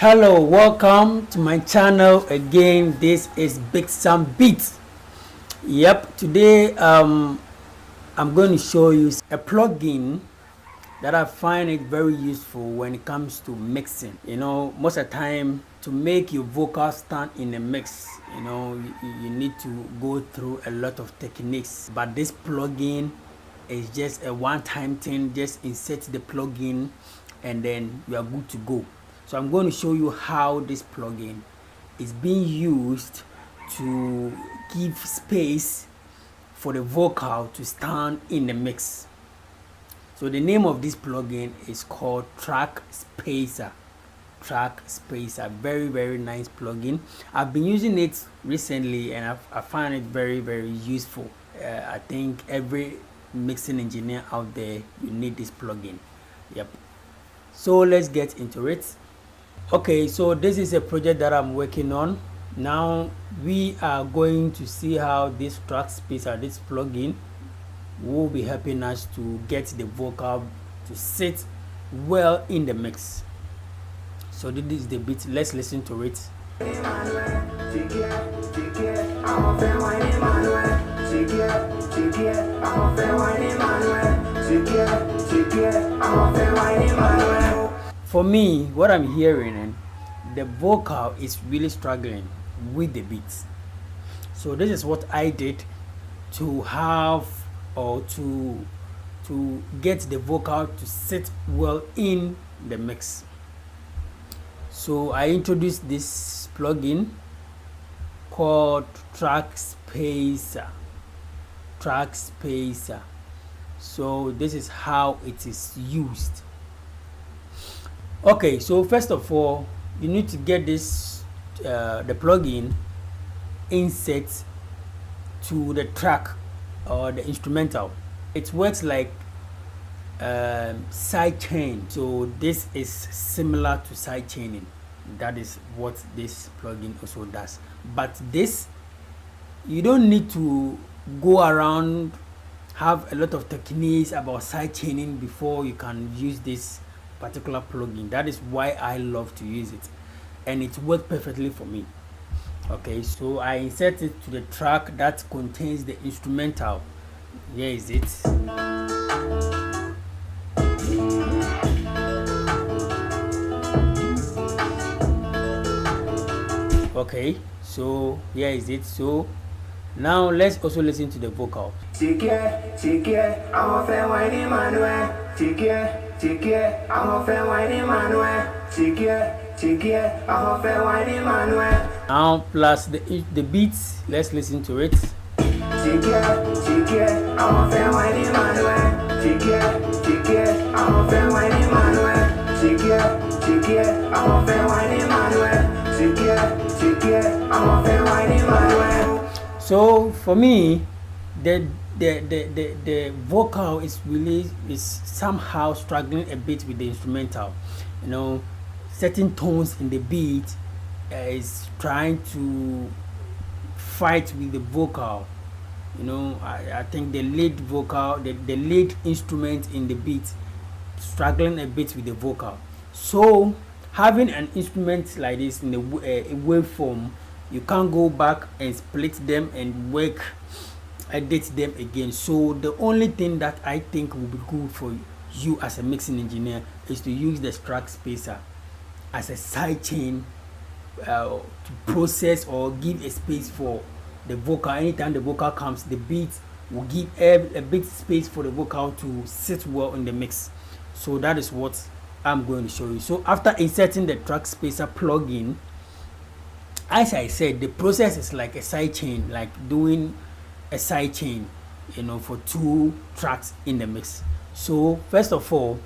Hello, welcome to my channel again. This is Bigsambeatz. Yep, today I'm going to show you a plugin that I find it very useful when it comes to mixing. Most of the time to make your vocal stand in a mix, you need to go through a lot of techniques, but this plugin is just a one-time thing. Just insert the plugin and then you are good to go. So I'm going to show you how this plugin is being used to give space for the vocal to stand in the mix. So the name of this plugin is called Track Spacer. Track Spacer, very nice plugin. I've been using it recently and I find it very useful. I think every mixing engineer out there, you need this plugin. Yep. So let's get into it. Okay, so this is a project that I'm working on. Now we are going to see how this track spacer, this plugin, will be helping us to get the vocal to sit well in the mix. So this is the beat. Let's listen to it. For me, what I'm hearing, and the vocal is really struggling with the beats. So this is what I did to have or to get the vocal to sit well in the mix. So I introduced this plugin called Track Spacer. Track Spacer. So this is how it is used. Okay, so first of all, you need to get this the plugin insert to the track or the instrumental. It works like side chain. So this is similar to side chaining. That is what this plugin also does. But this, you don't need to go around, have a lot of techniques about side chaining before you can use this particular plugin. That is why I love to use it, and it worked perfectly for me. Okay, so I insert it to the track that contains the instrumental. Here is it. Okay, so here is it. So now let's also listen to the vocal. Now plus the beats, let's listen to it. So for me, the vocal is somehow struggling a bit with the instrumental. Certain tones in the beat is trying to fight with the vocal. I think the lead vocal, the lead instrument in the beat, struggling a bit with the vocal. So having an instrument like this in a waveform, you can't go back and split them and edit them again. So the only thing that I think will be good for you as a mixing engineer is to use the track spacer as a side chain to process or give a space for the vocal. Anytime the vocal comes, the beat will give a bit space for the vocal to sit well in the mix. So that is what I'm going to show you. So after inserting the track spacer plugin, as I said, the process is like a side chain, like doing a side chain, for two tracks in the mix. So first of all,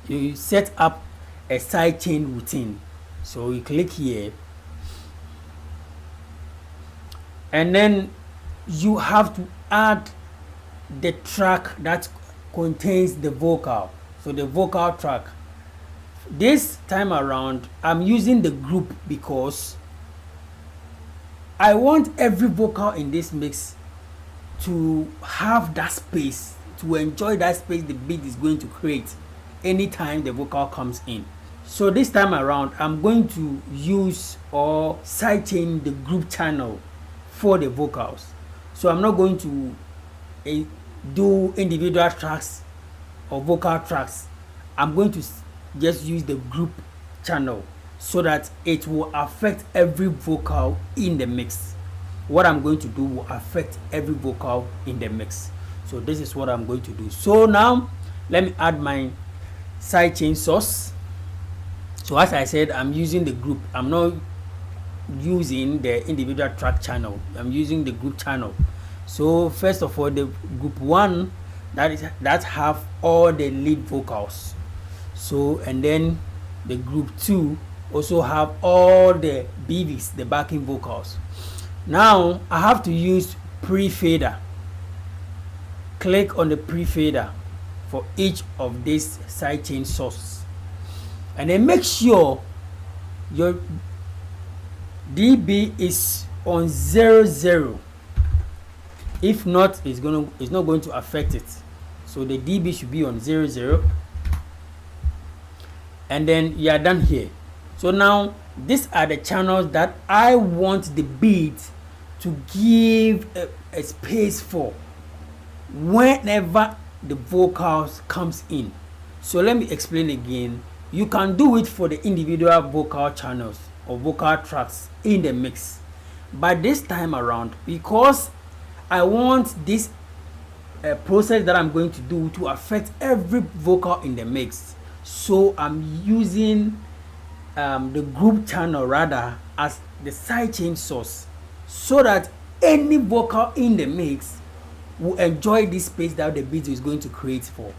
you set up a side chain routine. So you click here, and then you have to add the track that contains the vocal. So the vocal track. This time around, I'm using the group because I want every vocal in this mix to have that space, to enjoy that space the beat is going to create anytime the vocal comes in. So this time around, I'm going to use or sidechain the group channel for the vocals. So I'm not going to do individual tracks or vocal tracks. I'm going to just use the group channel so that it will affect every vocal in the mix. What I'm going to do will affect every vocal in the mix. So this is what I'm going to do. So now let me add my sidechain source. So as I said, I'm using the group. I'm not using the individual track channel. I'm using the group channel. So first of all, the group 1 that have all the lead vocals. So and then the group 2 also have all the BVs, the backing vocals. Now I have to use pre-fader. Click on the pre-fader for each of these sidechain sources. And then make sure your dB is on 00. If not, it's not going to affect it. So the dB should be on 00. And then you are done here. So now these are the channels that I want the beat to give a space for whenever the vocals comes in. So let me explain again. You can do it for the individual vocal channels or vocal tracks in the mix, but this time around, because I want this process that I'm going to do to affect every vocal in the mix, so I'm using the group channel rather as the sidechain source, so that any vocal in the mix will enjoy this space that the beat is going to create for,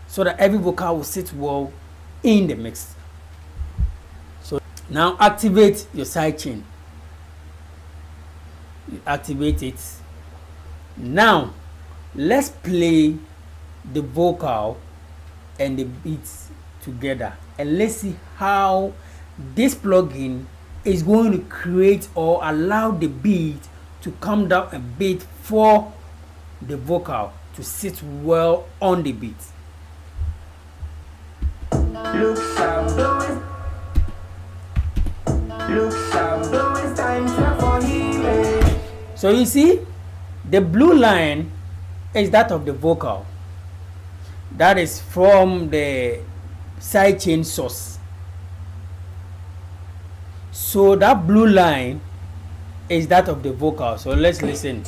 so that every vocal will sit well in the mix. So now activate your sidechain. You activate it. Now let's play the vocal and the beats together, and let's see how this plugin is going to create or allow the beat to come down a bit for the vocal to sit well on the beat. So you see, the blue line is that of the vocal. That is from the sidechain source. So that blue line is that of the vocal. So let's listen.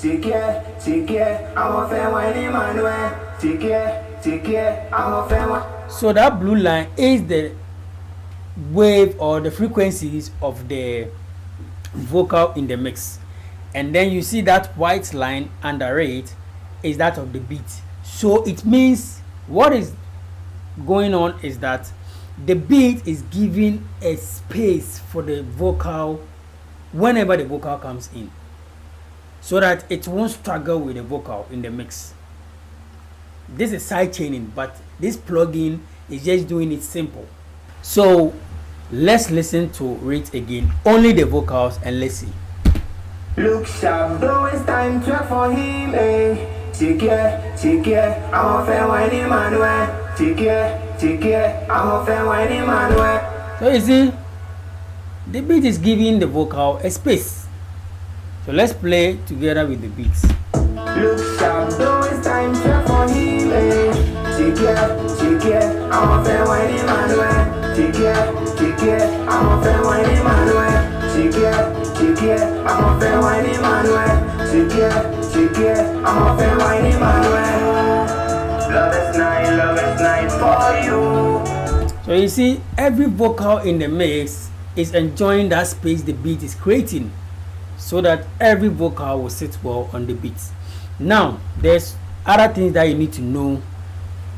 So that blue line is the wave or the frequencies of the vocal in the mix, and then you see that white line under it is that of the beat. So it means what is going on is that the beat is giving a space for the vocal whenever the vocal comes in, so that it won't struggle with the vocal in the mix. This is side chaining, but this plugin is just doing it simple. So let's listen to it again, only the vocals, and let's see. Look sharp, though it's time track for him, eh? Take care, I'm a fair whiny man, take care, I'm a fair whiny man. So you see, the beat is giving the vocal a space. So let's play together with the beats. Look sharp, though it's time track for him, eh? Take care, I'm a fair whiny man, take care, I'm a fair whiny man, take care, I'm a fair whiny man, take care, I'm a fair whiny man. Love is night for you. So you see, every vocal in the mix is enjoying that space the beat is creating, so that every vocal will sit well on the beat. Now there's other things that you need to know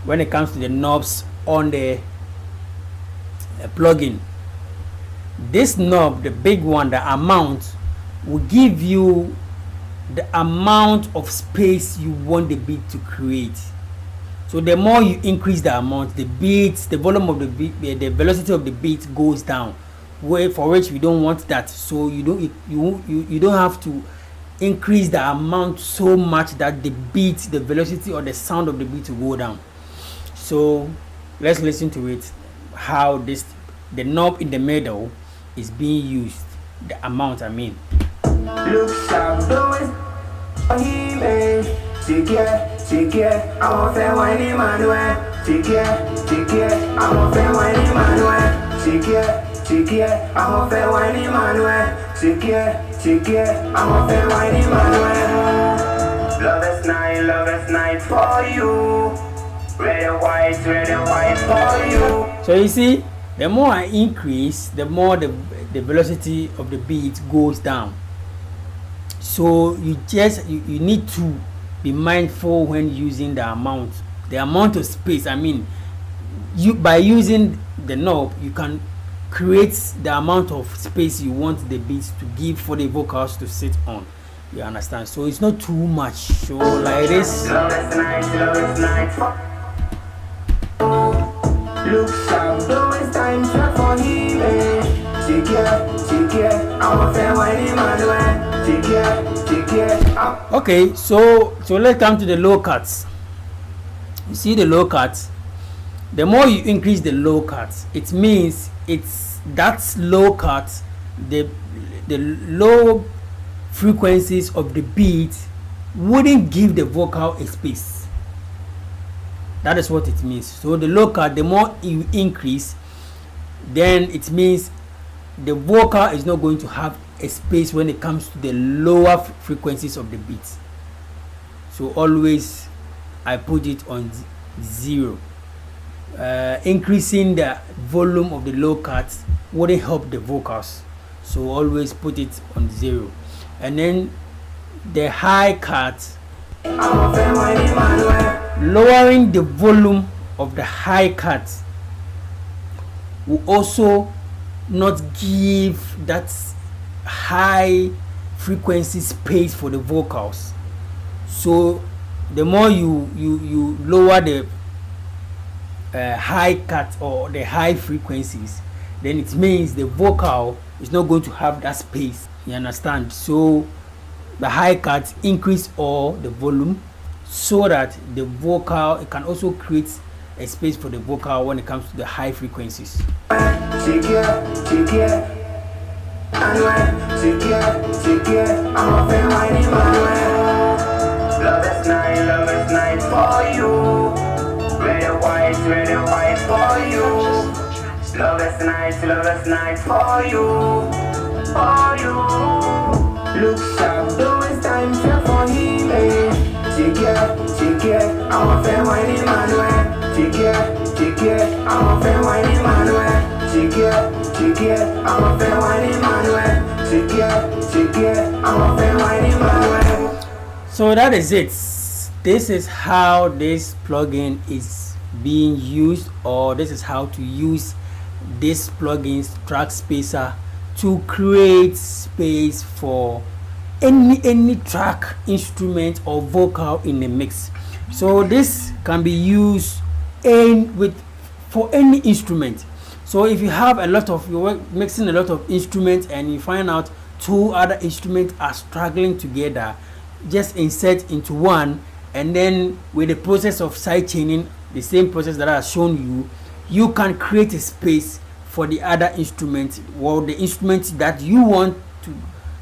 when it comes to the knobs on the plugin. This knob, the big one, the amount, will give you the amount of space you want the beat to create. So the more you increase the amount, the beats, the volume of the beat, the velocity of the beat goes down. For which we don't want that. So you don't have to increase the amount so much that the beat, the velocity or the sound of the beat will go down. So let's listen to it, how this the knob in the middle is being used, the amount I mean. Look sharp, do it. Take care, I'm a fair whiny man. Take care, I'm a fair whiny man. Take care, I'm a fair whiny man. Take care, I'm a fair whiny man. Love is night for you. Red and white for you. So you see, the more I increase, the more the velocity of the beat goes down. So you need to be mindful when using the amount of space. I mean, by using the knob, you can create the amount of space you want the beats to give for the vocals to sit on. You understand? So it's not too much. So like this. Love is night for look sharp, though it's time for healing. Take care, I'm a fair whiny man. Take care. Okay, so let's come to the low cuts. You see the low cuts. The more you increase the low cuts, it means that's low cut. The low frequencies of the beat wouldn't give the vocal a space. That is what it means. So the low cut, the more you increase, then it means the vocal is not going to have a space when it comes to the lower frequencies of the beat. So always I put it on 0. Increasing the volume of the low cuts wouldn't help the vocals, so always put it on 0. And then the high cut, lowering the volume of the high cut will also not give that high frequency space for the vocals. So the more you lower the high cut or the high frequencies, then it means the vocal is not going to have that space. You understand? So the high cut increase all the volume so that the vocal, it can also create a space for the vocal when it comes to the high frequencies. Take care, I'm a fair whiny man. Love is night for you. Red and white for you. Love is night for you. Look sharp, though it's time for healing. Take care, I'm a fair whiny man. Take care, I'm a fair whiny man. Take care, I'm a fair whiny man. Take care, I'm a fair whiny man. So that is it. This is how this plugin is being used, or this is how to use this plugin's track spacer to create space for any track, instrument or vocal in the mix. So this can be used for any instrument. So if you have you're mixing a lot of instruments and you find out 2 other instruments are struggling together, just insert into one, and then with the process of side chaining, the same process that I have shown you, you can create a space for the other instrument, or the instrument that you want to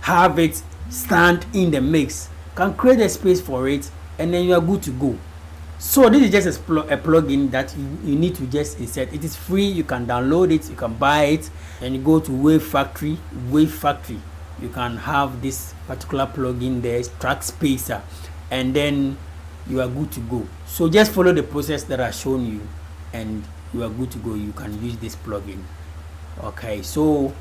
have it stand in the mix, can create a space for it, and then you are good to go. So this is just a plugin that you need to just insert. It is free, you can download it, you can buy it, and you go to Wave Factory, you can have this particular plugin there, track spacer, and then you are good to go. So just follow the process that I've shown you and you are good to go. You can use this plugin. Okay, so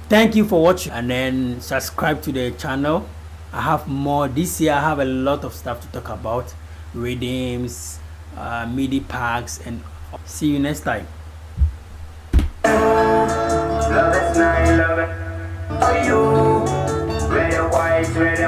thank you for watching, and then subscribe to the channel. I have more this year. I have a lot of stuff to talk about, rhythms, MIDI packs, and see you next time. Love is night, love it for you. Red and white,